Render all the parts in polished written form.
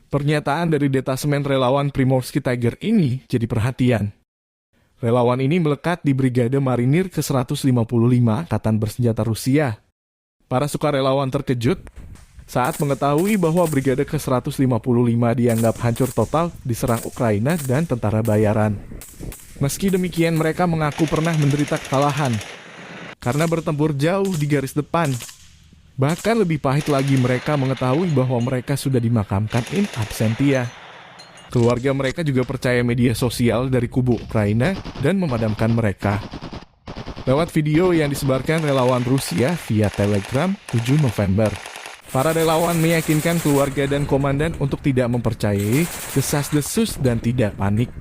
Pernyataan dari detasemen relawan Primorsky Tiger ini jadi perhatian. Relawan ini melekat di Brigade Marinir ke-155 Angkatan Bersenjata Rusia. Para sukarelawan terkejut saat mengetahui bahwa Brigade ke-155 dianggap hancur total diserang Ukraina dan tentara bayaran. Meski demikian, mereka mengaku pernah menderita kekalahan karena bertempur jauh di garis depan. Bahkan lebih pahit lagi, mereka mengetahui bahwa mereka sudah dimakamkan in absentia. Keluarga mereka juga percaya media sosial dari kubu Ukraina dan memadamkan mereka. Lewat video yang disebarkan relawan Rusia via Telegram 7 November, para relawan meyakinkan keluarga dan komandan untuk tidak mempercayai desas-desus dan tidak panik.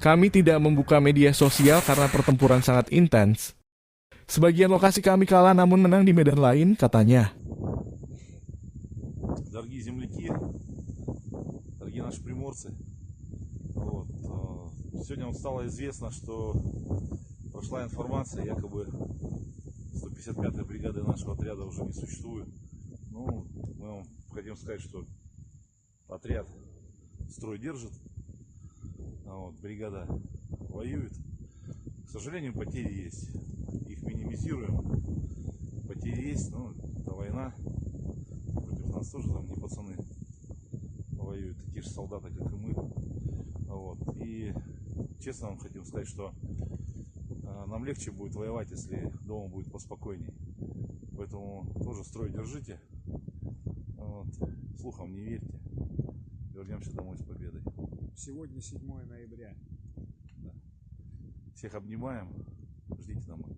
Kami tidak membuka media sosial karena pertempuran sangat intens. Sebagian lokasi kami kalah namun menang di medan lain, katanya. Дорогие земляки, дорогие наши приморцы, сегодня вам стало известно, что прошла информация, якобы 155-й бригады нашего отряда уже не существует. Мы вам хотим сказать, что отряд строй держит, бригада воюет. К сожалению, потери есть. Их минимизируем. Потери есть, но это война. Против нас тоже там не пацаны воюют, такие же солдаты, как и мы. И честно вам хотим сказать, что нам легче будет воевать, если дома будет поспокойней. Поэтому тоже строй держите. Слухам не верьте. Вернемся домой с победой. Сегодня 7 ноября. Да. Всех обнимаем. Ждите домой.